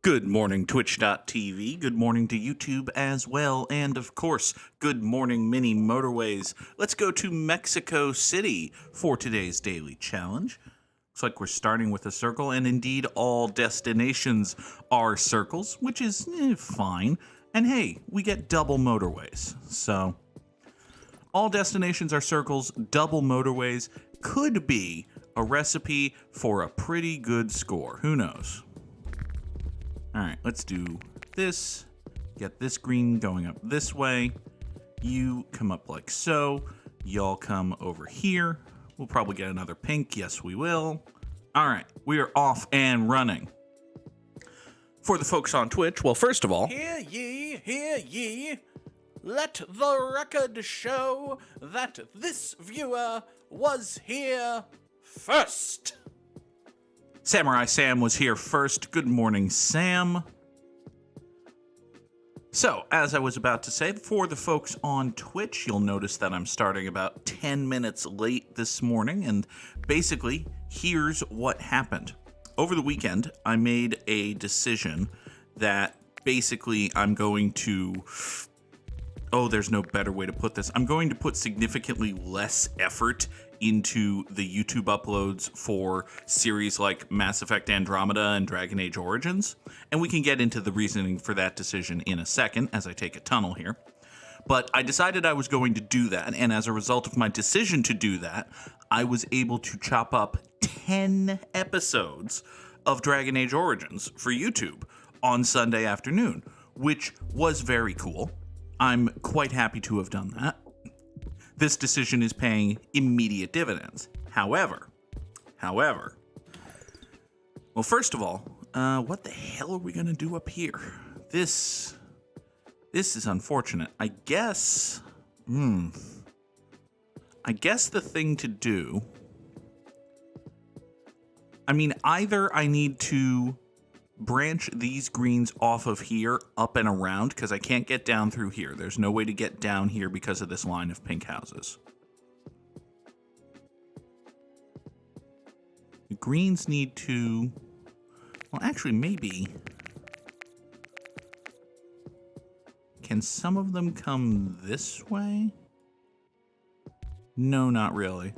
Good morning, Twitch.tv. Good morning to YouTube as well. And of course, good morning, mini Motorways. Let's go to Mexico City for today's daily challenge. Looks like we're starting with a circle, and indeed all destinations are circles, which is fine. And hey, we get double motorways. So, all destinations are circles, double motorways could be a recipe for a pretty good score. Who knows? All right, let's do this. Get this green going up this way. You come up like so. Y'all come over here. We'll probably get another pink. Yes, we will. All right, we are off and running. For the folks on Twitch, well, first of all, Hear ye, let the record show that this viewer was here first. Samurai Sam was here first. Good morning, Sam. So, as I was about to say, for the folks on Twitch, you'll notice that I'm starting about 10 minutes late this morning, and basically, here's what happened. Over the weekend, I made a decision that basically I'm going to... Oh, there's no better way to put this. I'm going to put significantly less effort into the YouTube uploads for series like Mass Effect Andromeda and Dragon Age Origins. And we can get into the reasoning for that decision in a second as I take a tunnel here. But I decided I was going to do that, and as a result of my decision to do that, I was able to chop up 10 episodes of Dragon Age Origins for YouTube on Sunday afternoon, which was very cool. I'm quite happy to have done that. This decision is paying immediate dividends. However, well, first of all, what the hell are we gonna do up here? This is unfortunate. I guess the thing to do, I mean, either I need to branch these greens off of here up and around, because I can't get down through here. There's no way to get down here because of this line of pink houses. The greens need to... Well, actually, maybe... Can some of them come this way? No, not really.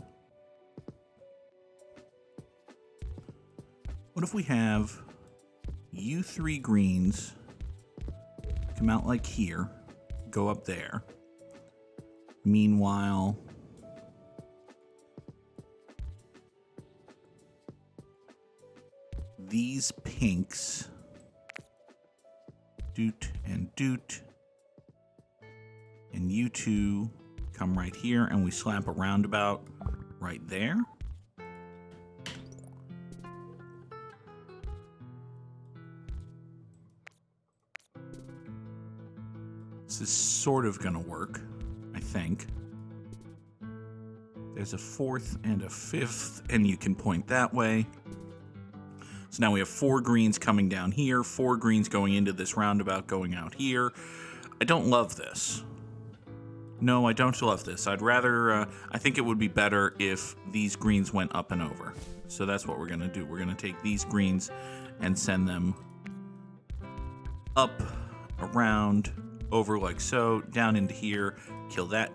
What if we have... You three greens come out like here, go up there. Meanwhile, these pinks, doot, and you two come right here, and we slap a roundabout right there. This is sort of gonna work, I think. There's a fourth and a fifth, and you can point that way. So now we have 4 greens coming down here, 4 greens going into this roundabout going out here. I don't love this. No, I don't love this. I'd rather, I think it would be better if these greens went up and over. So that's what we're gonna do. We're gonna take these greens and send them up, around, over like so, down into here, kill that,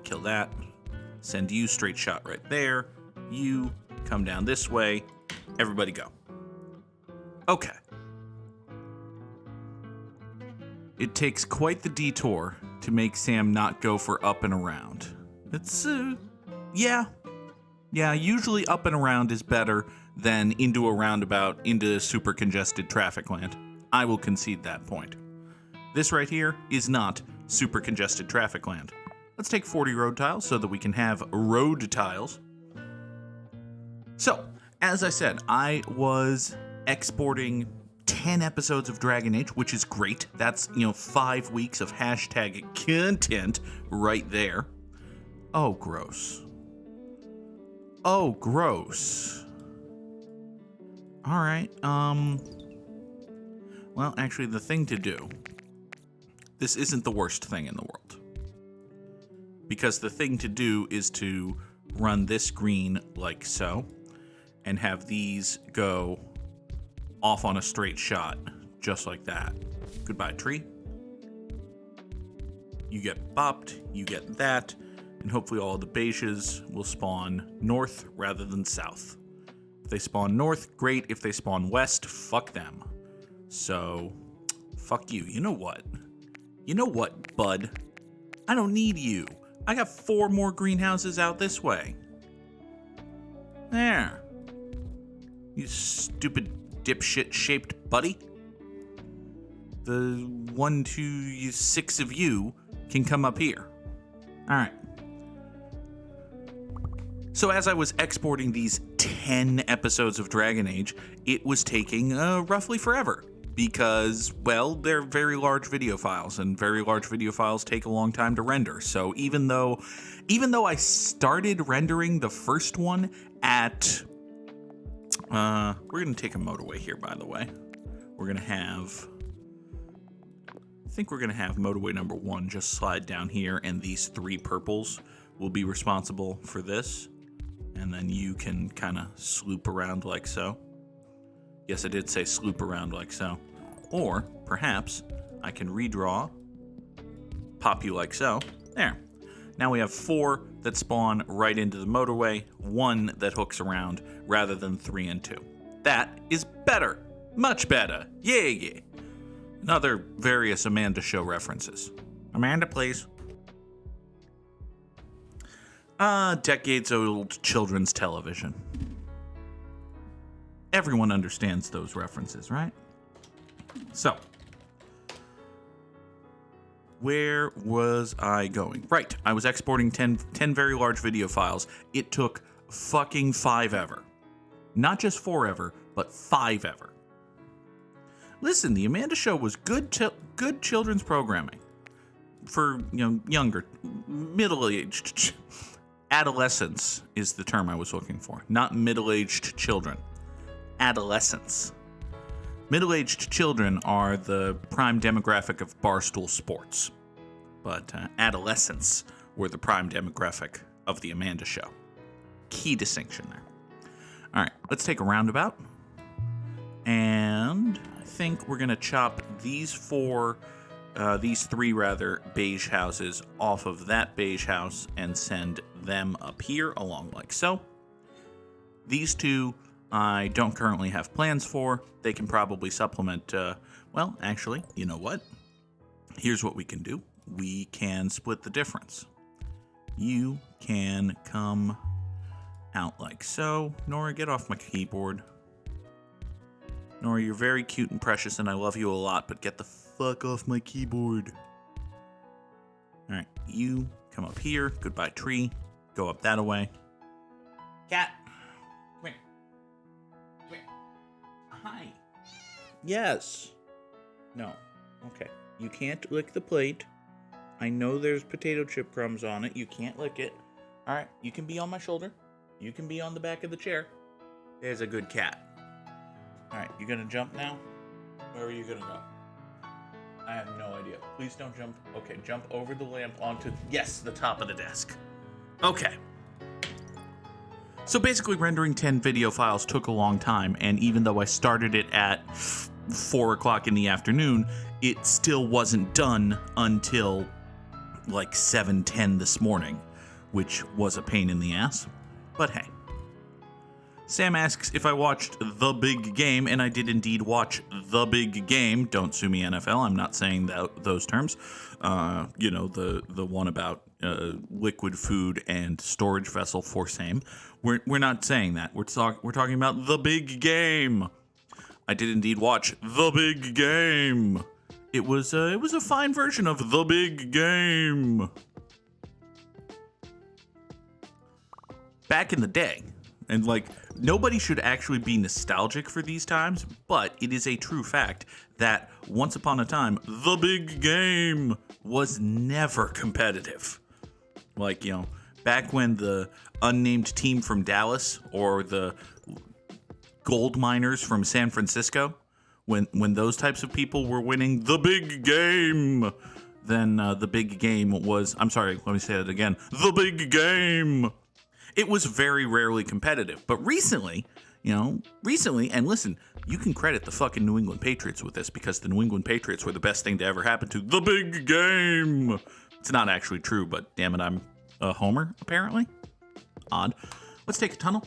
send you straight shot right there, you come down this way, everybody go. Okay. It takes quite the detour to make Sam not go for up and around. It's, yeah, usually up and around is better than into a roundabout into super congested traffic land. I will concede that point. This right here is not super congested traffic land. Let's take 40 road tiles so that we can have road tiles. So, as I said, I was exporting 10 episodes of Dragon Age, which is great. That's, 5 weeks of hashtag content right there. Oh, gross. Oh, gross. All right, well, actually, the thing to do... This isn't the worst thing in the world. Because the thing to do is to run this green like so, and have these go off on a straight shot, just like that. Goodbye, tree. You get bopped, you get that, and hopefully all the beiges will spawn north rather than south. If they spawn north, great. If they spawn west, fuck them. So, fuck you. You know what? You know what, bud? I don't need you. I got 4 more greenhouses out this way. There. You stupid dipshit-shaped buddy. The 1, 2, 6 of you can come up here. All right. So as I was exporting these 10 episodes of Dragon Age, it was taking roughly forever because, well, they're very large video files, and very large video files take a long time to render. So even though I started rendering the first one at, we're going to take a motorway here, by the way. We're going to have, I think we're going to have motorway number 1 just slide down here, and these 3 purples will be responsible for this. And then you can kind of sloop around like so. Yes, I did say sloop around like so. Or, perhaps, I can redraw, pop you like so. There. Now we have 4 that spawn right into the motorway, 1 that hooks around, rather than 3 and 2. That is better. Much better. Yeah. And other various Amanda Show references. Amanda, please. Decades-old children's television. Everyone understands those references, right? So, where was I going? Right, I was exporting 10 very large video files. It took fucking 5 ever. Not just 4 ever, but 5 ever. Listen, the Amanda Show was good children's programming. For, younger, middle-aged adolescents is the term I was looking for, not middle-aged children. Adolescents. Middle-aged children are the prime demographic of Barstool Sports, but adolescents were the prime demographic of the Amanda Show. Key distinction there. All right, let's take a roundabout, and I think we're going to chop these 3 beige houses off of that beige house and send them up here along like so. These 2 I don't currently have plans for. They can probably supplement, well, actually, you know what? Here's what we can do. We can split the difference. You can come out like so. Nora, get off my keyboard. Nora, you're very cute and precious, and I love you a lot, but get the fuck off my keyboard. Alright, you come up here. Goodbye, tree. Go up that away. Cat. Come here. Come here. Hi. Yes. No. Okay. You can't lick the plate. I know there's potato chip crumbs on it. You can't lick it. Alright, you can be on my shoulder. You can be on the back of the chair. There's a good cat. Alright, you gonna jump now? Where are you gonna go? I have no idea. Please don't jump. Okay, jump over the lamp onto, yes, the top of the desk. Okay. So basically rendering 10 video files took a long time, and even though I started it at 4 o'clock in the afternoon, it still wasn't done until like 7:10 this morning, which was a pain in the ass. But hey. Sam asks if I watched The Big Game, and I did indeed watch The Big Game. Don't sue me, NFL. I'm not saying those terms. The one about liquid food and storage vessel for same. We're not saying that. We're talking about The Big Game. I did indeed watch The Big Game. It was a fine version of The Big Game. Back in the day. And, nobody should actually be nostalgic for these times, but it is a true fact that once upon a time, The Big Game was never competitive. Back when the unnamed team from Dallas or the gold miners from San Francisco, when those types of people were winning The Big Game, then The Big Game was, I'm sorry, let me say that again, The Big Game. It was very rarely competitive. But recently, recently, and listen, you can credit the fucking New England Patriots with this because the New England Patriots were the best thing to ever happen to the big game. It's not actually true, but damn it, I'm a homer, apparently. Odd. Let's take a tunnel.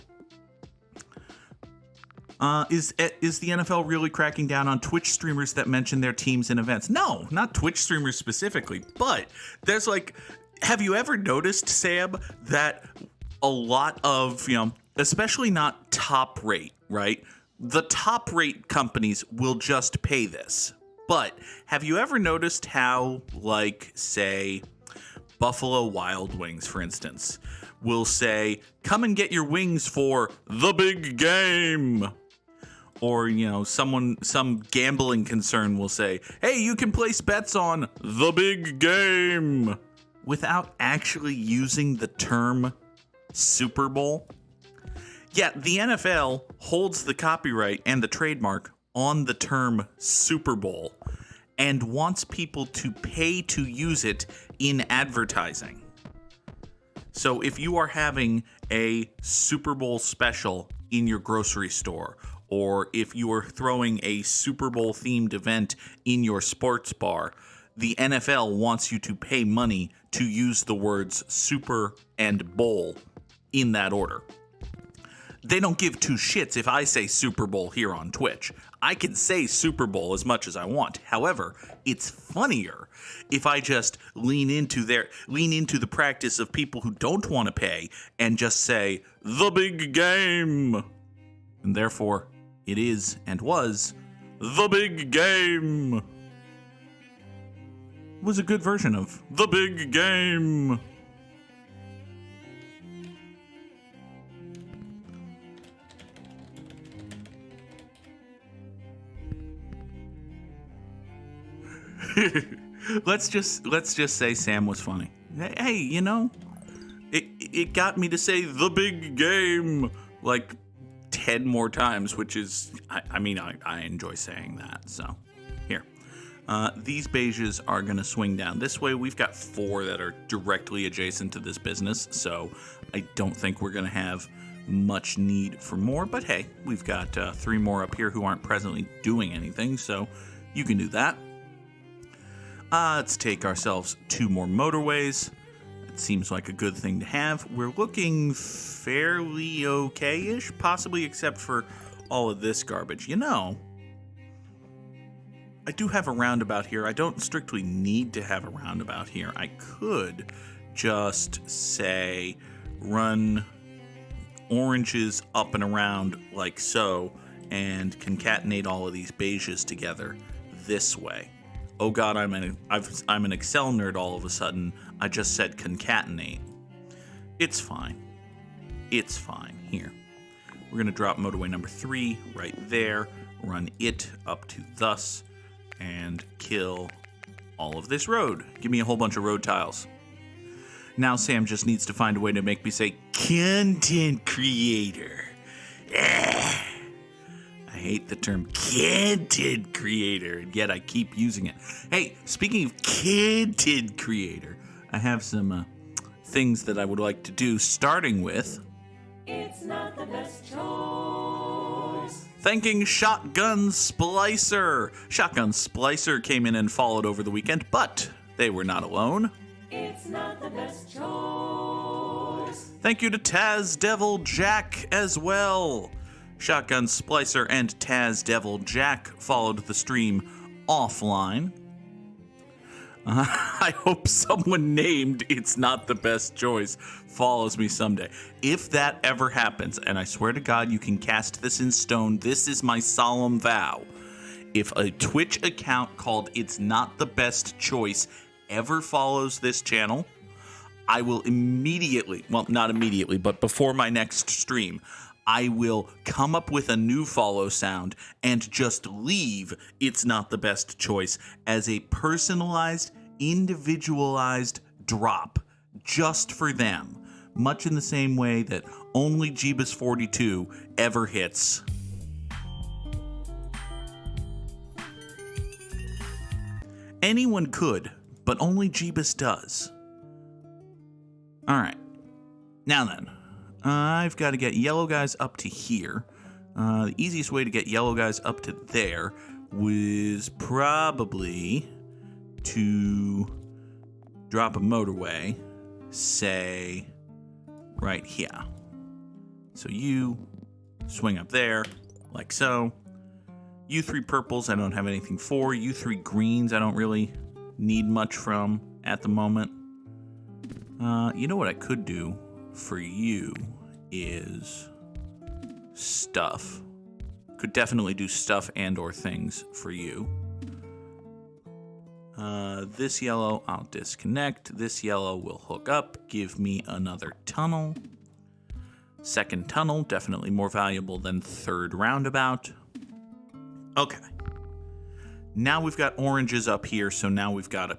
Is the NFL really cracking down on Twitch streamers that mention their teams and events? No, not Twitch streamers specifically, but there's have you ever noticed, Sam, that a lot of, especially not top rate, right? The top rate companies will just pay this. But have you ever noticed how, say, Buffalo Wild Wings, for instance, will say, come and get your wings for the big game? Or, some gambling concern will say, hey, you can place bets on the big game without actually using the term Super Bowl. Yeah, the NFL holds the copyright and the trademark on the term Super Bowl and wants people to pay to use it in advertising. So if you are having a Super Bowl special in your grocery store, or if you are throwing a Super Bowl themed event in your sports bar, the NFL wants you to pay money to use the words Super and Bowl in that order. They don't give two shits if I say Super Bowl here on Twitch. I can say Super Bowl as much as I want. However, it's funnier if I just lean into the practice of people who don't want to pay and just say the big game. And therefore, it is and was the big game. It was a good version of the big game. Let's just say Sam was funny. Hey, it got me to say the big game 10 more times, which is, I enjoy saying that. So here, these beiges are going to swing down this way. We've got 4 that are directly adjacent to this business, so I don't think we're going to have much need for more. But hey, we've got 3 more up here who aren't presently doing anything, so you can do that. Let's take ourselves 2 more motorways. It seems like a good thing to have. We're looking fairly okay-ish, possibly except for all of this garbage. I do have a roundabout here. I don't strictly need to have a roundabout here. I could just say run oranges up and around like so and concatenate all of these beiges together this way. Oh god, I'm an Excel nerd all of a sudden. I just said concatenate. It's fine. It's fine. Here. We're going to drop motorway number 3 right there, run it up to thus, and kill all of this road. Give me a whole bunch of road tiles. Now Sam just needs to find a way to make me say content creator. I hate the term content creator, and yet I keep using it. Hey, speaking of content creator, I have some things that I would like to do, starting with... It's not the best choice. Thanking Shotgun Splicer. Shotgun Splicer came in and followed over the weekend, but they were not alone. It's not the best choice. Thank you to Taz Devil Jack as well. Shotgun Splicer and Taz Devil Jack followed the stream offline. I hope someone named It's Not the Best Choice follows me someday. If that ever happens, and I swear to God you can cast this in stone, this is my solemn vow. If a Twitch account called It's Not the Best Choice ever follows this channel, I will immediately, well, not immediately, but before my next stream, I will come up with a new follow sound and just leave It's Not the Best Choice as a personalized, individualized drop just for them, much in the same way that only Jeebus42 ever hits. Anyone could, but only Jeebus does. Alright, now then. I've got to get yellow guys up to here. The easiest way to get yellow guys up to there was probably to drop a motorway, say, right here. So you swing up there, like so. You 3 purples, I don't have anything for. You 3 greens, I don't really need much from at the moment. You know what I could do for you is stuff. Could definitely do stuff and or things for you. This yellow, I'll disconnect. This yellow will hook up, give me another tunnel. Second tunnel, definitely more valuable than third roundabout. Okay. Now we've got oranges up here, so now we've got a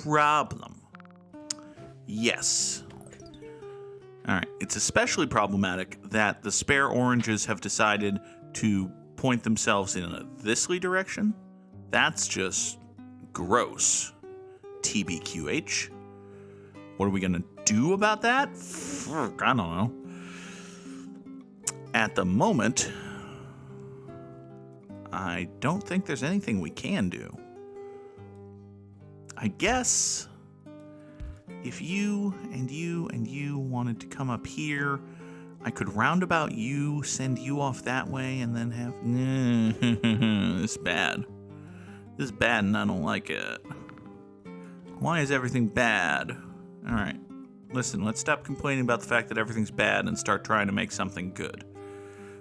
problem. Yes. All right. It's especially problematic that the spare oranges have decided to point themselves in a thisly direction. That's just gross. TBQH. What are we going to do about that? I don't know. At the moment, I don't think there's anything we can do. I guess if you and you and you wanted to come up here, I could roundabout you, send you off that way, and then have... This is bad. This is bad and I don't like it. Why is everything bad? Alright. Listen, let's stop complaining about the fact that everything's bad and start trying to make something good.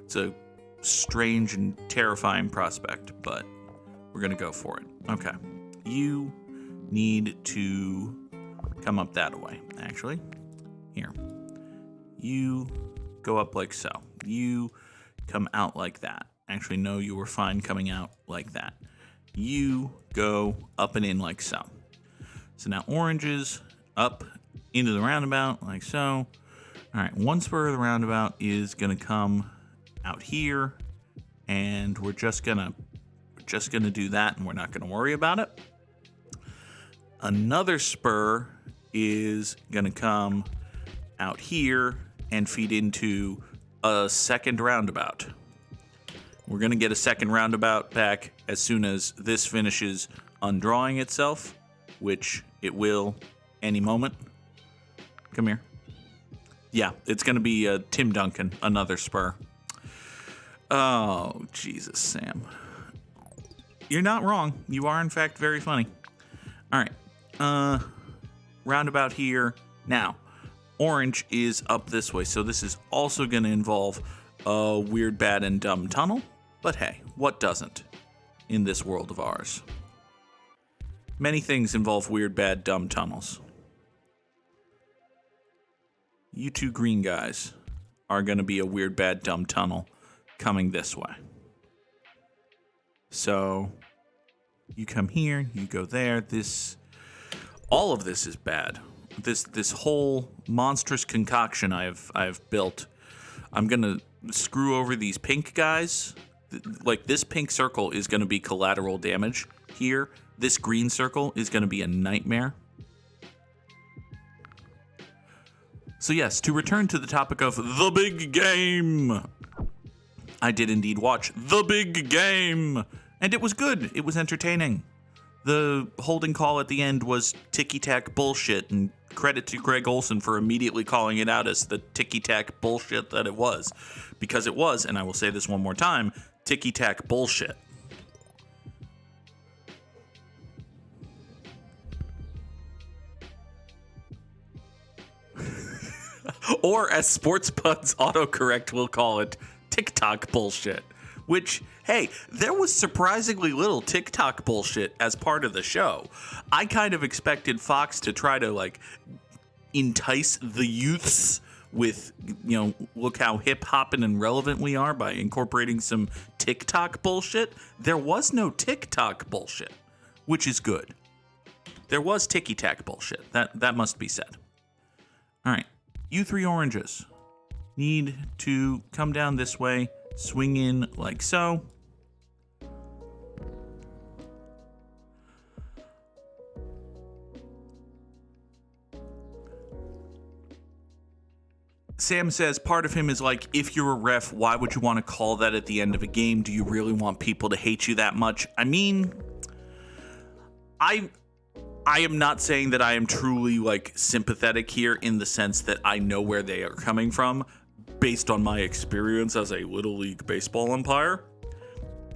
It's a strange and terrifying prospect, but we're gonna go for it. Okay. You need to come up that way, actually. Here. You go up like so. You come out like that. Actually, no, you were fine coming out like that. You go up and in like so. So now oranges up into the roundabout like so. All right, one spur of the roundabout is gonna come out here, and we're just gonna do that, and we're not gonna worry about it. Another spur is gonna come out here and feed into a second roundabout. We're gonna get a second roundabout back as soon as this finishes undrawing itself, which it will any moment. Come here. Yeah, it's gonna be Tim Duncan, another spur. Oh, Jesus, Sam. You're not wrong. You are, in fact, very funny. All right. Roundabout here. Now, orange is up this way, so this is also going to involve a weird, bad, and dumb tunnel. But hey, what doesn't in this world of ours? Many things involve weird, bad, dumb tunnels. You 2 green guys are going to be a weird, bad, dumb tunnel coming this way. So you come here, you go there. All of this is bad. This whole monstrous concoction I've built. I'm gonna screw over these pink guys. Like, this pink circle is gonna be collateral damage here. This green circle is gonna be a nightmare. So yes, to return to the topic of the big game. I did indeed watch The Big Game, and it was good. It was entertaining. The holding call at the end was ticky-tack bullshit, and credit to Greg Olson for immediately calling it out as the ticky-tack bullshit that it was. Because it was, and I will say this one more time, ticky-tack bullshit. Or as Sports Buds autocorrect will call it, TikTok bullshit. Which, hey, there was surprisingly little TikTok bullshit as part of the show. I kind of expected Fox to try to, like, entice the youths with, you know, look how hip-hoppin' and relevant we are by incorporating some TikTok bullshit. There was no TikTok bullshit, which is good. There was ticky-tack bullshit. That must be said. All right, you 3 oranges need to come down this way, swing in like so. Sam says part of him is like, if you're a ref, why would you want to call that at the end of a game? Do you really want people to hate you that much? I mean, I am not saying that I am truly like sympathetic here in the sense that I know where they are coming from based on my experience as a Little League baseball umpire.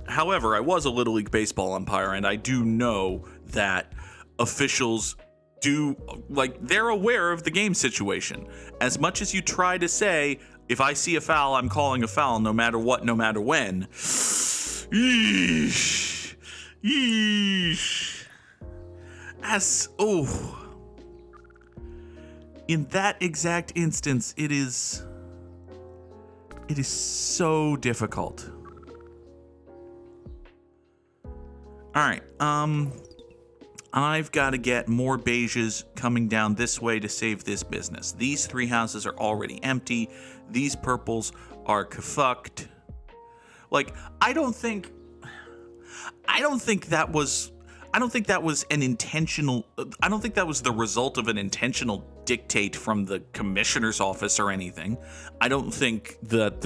However, I was a Little League baseball umpire, and I do know that officials they're aware of the game situation. As much as you try to say, if I see a foul, I'm calling a foul no matter what, no matter when. Yeesh. In that exact instance, it is so difficult. All right, I've got to get more beiges coming down this way to save this business. These 3 houses are already empty. These purples are kafucked. Like, I don't think that was an intentional. I don't think that was the result of an intentional dictate from the commissioner's office or anything. I don't think that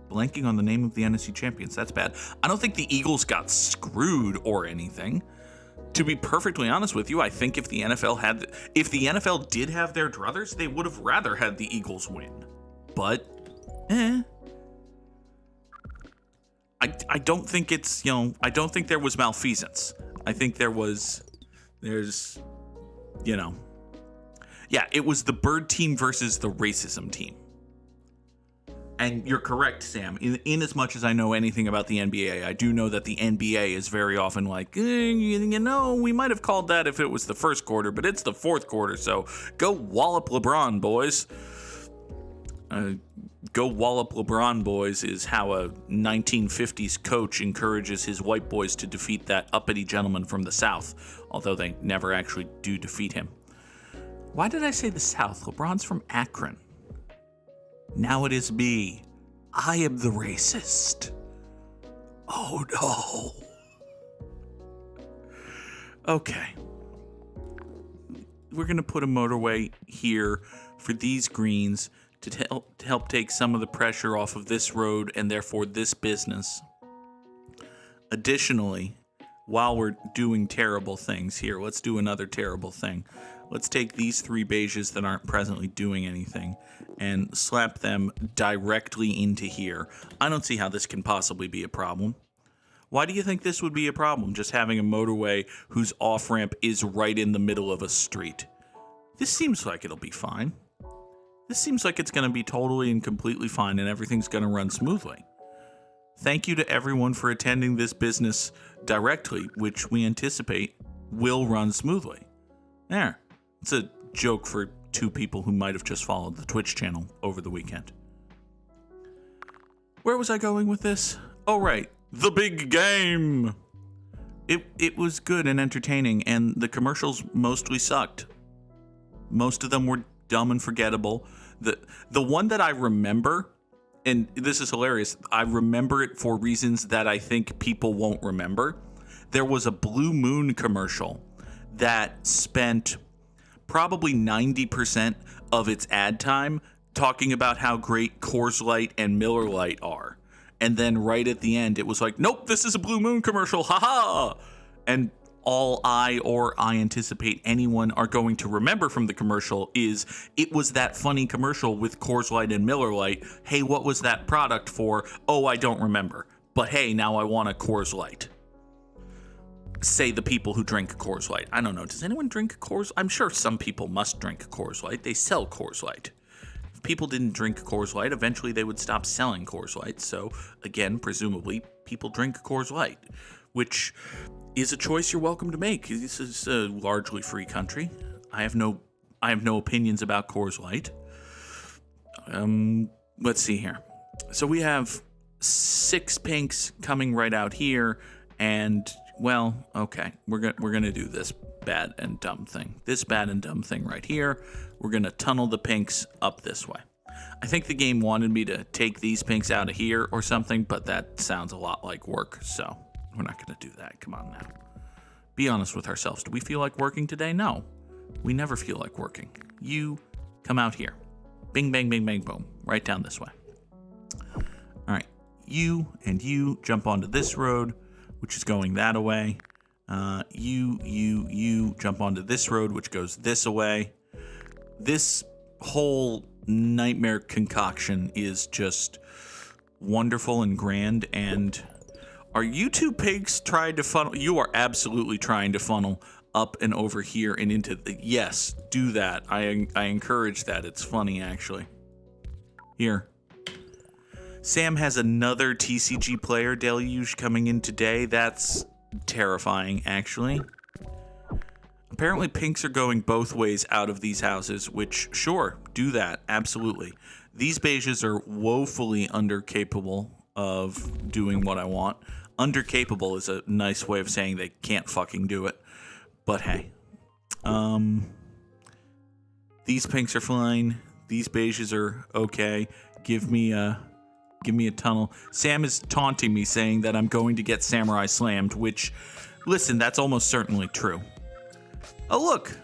blanking on the name of the NFC champions. That's bad. I don't think the Eagles got screwed or anything. To be perfectly honest with you, I think if the NFL did have their druthers, they would have rather had the Eagles win. But, I don't think it's, I don't think there was malfeasance. I think it was the bird team versus the racism team. And you're correct, Sam. In as much as I know anything about the NBA, I do know that the NBA is very often like, we might have called that if it was the first quarter, but it's the fourth quarter, so go wallop LeBron, boys. Go wallop LeBron, boys is how a 1950s coach encourages his white boys to defeat that uppity gentleman from the South, although they never actually do defeat him. Why did I say the South? LeBron's from Akron. Now it is me. I am the racist. Oh no. Okay. We're going to put a motorway here for these greens to help take some of the pressure off of this road and therefore this business. Additionally, while we're doing terrible things here, let's do another terrible thing. Let's take these 3 beiges that aren't presently doing anything and slap them directly into here. I don't see how this can possibly be a problem. Why do you think this would be a problem, just having a motorway whose off-ramp is right in the middle of a street? This seems like it'll be fine. This seems like it's going to be totally and completely fine and everything's going to run smoothly. Thank you to everyone for attending this business directly, which we anticipate will run smoothly. There. It's a joke for 2 people who might have just followed the Twitch channel over the weekend. Where was I going with this? Oh, right. The big game! It was good and entertaining, and the commercials mostly sucked. Most of them were dumb and forgettable. The one that I remember, and this is hilarious, I remember it for reasons that I think people won't remember. There was a Blue Moon commercial that spent probably 90% of its ad time talking about how great Coors Light and Miller Lite are. And then right at the end, it was like, nope, this is a Blue Moon commercial, haha! And all I anticipate anyone are going to remember from the commercial is it was that funny commercial with Coors Light and Miller Lite. Hey, what was that product for? Oh, I don't remember. But hey, now I want a Coors Light. Say the people who drink Coors Light. I don't know. Does anyone drink Coors? I'm sure some people must drink Coors Light. They sell Coors Light. If people didn't drink Coors Light, eventually they would stop selling Coors Light. So again, presumably, people drink Coors Light, which is a choice you're welcome to make. This is a largely free country. I have no opinions about Coors Light. Let's see here. So we have 6 pinks coming right out here, and well, okay, we're gonna do this bad and dumb thing. This bad and dumb thing right here. We're gonna tunnel the pinks up this way. I think the game wanted me to take these pinks out of here or something, but that sounds a lot like work, so we're not gonna do that. Come on now. Be honest with ourselves. Do we feel like working today? No. We never feel like working. You come out here. Bing, bang, bing, bang, boom. Right down this way. All right. You and you jump onto this road, which is going that away. You jump onto this road, which goes this away. This whole nightmare concoction is just wonderful and grand. And are you two pigs trying to funnel? You are absolutely trying to funnel up and over here and into the... Yes, do that. I encourage that. It's funny, actually. Here. Sam has another TCG player deluge coming in today. That's terrifying, actually. Apparently, pinks are going both ways out of these houses, which, sure, do that. Absolutely. These beiges are woefully undercapable of doing what I want. Undercapable is a nice way of saying they can't fucking do it. But hey. These pinks are fine. These beiges are okay. Give me a tunnel. Sam is taunting me, saying that I'm going to get Samurai Slammed, which, listen, that's almost certainly true. Oh, look.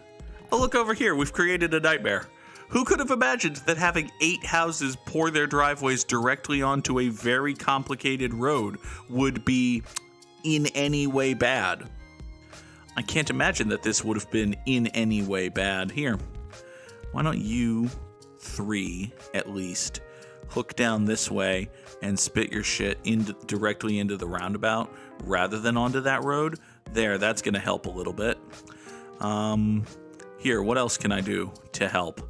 Oh, look over here. We've created a nightmare. Who could have imagined that having 8 houses pour their driveways directly onto a very complicated road would be in any way bad? I can't imagine that this would have been in any way bad. Here, why don't you 3, at least, hook down this way and spit your shit directly into the roundabout rather than onto that road? There, that's going to help a little bit. Here, what else can I do to help?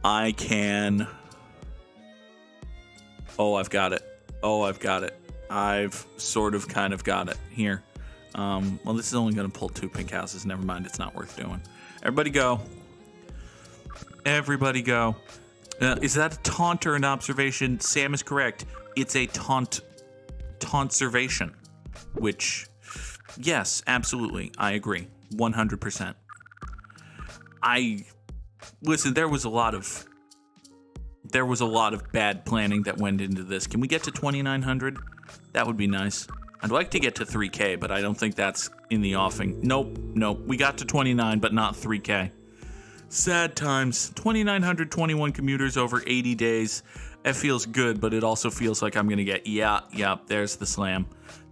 I can... Oh, I've got it. I've sort of kind of got it. Here. Well, this is only going to pull 2 pink houses. Never mind, it's not worth doing. Everybody go. Everybody go. Is that a taunt or an observation? Sam is correct. It's a taunt-servation. Which, yes, absolutely. I agree. 100%. Listen, there was a lot of bad planning that went into this. Can we get to 2,900? That would be nice. I'd like to get to 3K, but I don't think that's in the offing. Nope. We got to 29, but not 3K. Sad times. 2,921 commuters over 80 days. It feels good, but it also feels like I'm going to get, there's the slam.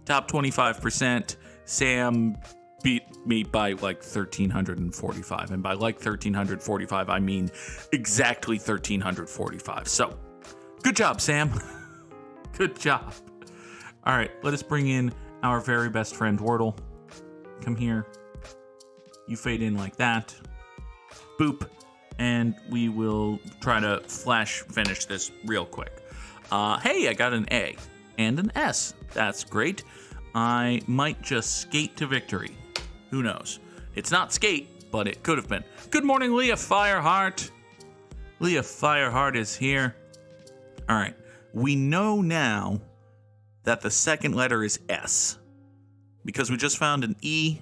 Top 25%. Sam beat me by like 1,345. And by like 1,345, I mean exactly 1,345. So, good job, Sam. Good job. All right, let us bring in our very best friend, Wordle. Come here. You fade in like that. Boop. And we will try to flash finish this real quick. Hey, I got an A and an S. That's great. I might just skate to victory. Who knows? It's not skate, but it could have been. Good morning, Leah Fireheart. Leah Fireheart is here. All right. We know now that the second letter is S because we just found an E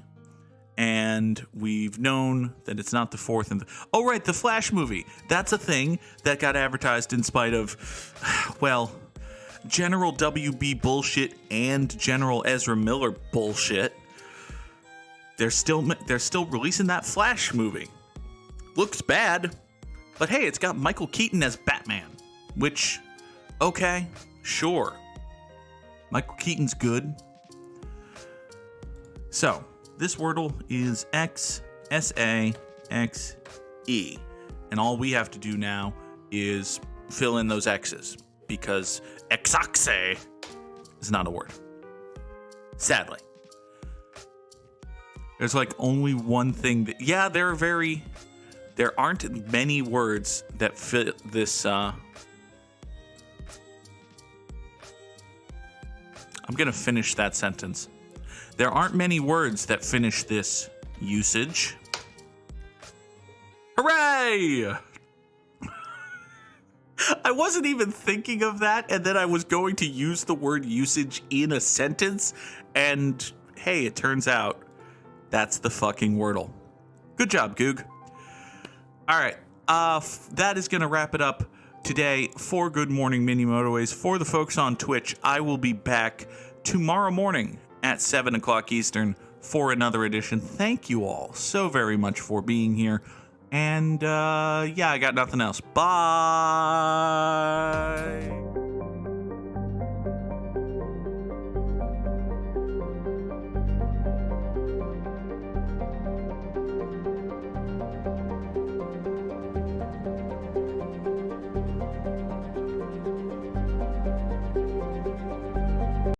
and we've known that it's not the fourth. Oh, right, the Flash movie. That's a thing that got advertised in spite of, well, General WB bullshit and General Ezra Miller bullshit. They're still releasing that Flash movie. Looks bad, but hey, it's got Michael Keaton as Batman, which, okay, sure. Michael Keaton's good. So, this Wordle is X, S-A, X, E. And all we have to do now is fill in those X's, because Exoxe is not a word. Sadly. There's like only one thing that... Yeah, there aren't many words that fit this... I'm going to finish that sentence. There aren't many words that finish this usage. Hooray! I wasn't even thinking of that, and then I was going to use the word usage in a sentence, and hey, it turns out that's the fucking Wordle. Good job, Goog. All right, that is going to wrap it up today for Good Morning Mini Motorways. For the folks on Twitch, I will be back tomorrow morning at 7 o'clock Eastern for another edition. Thank you all so very much for being here, And yeah, I got nothing else. Bye.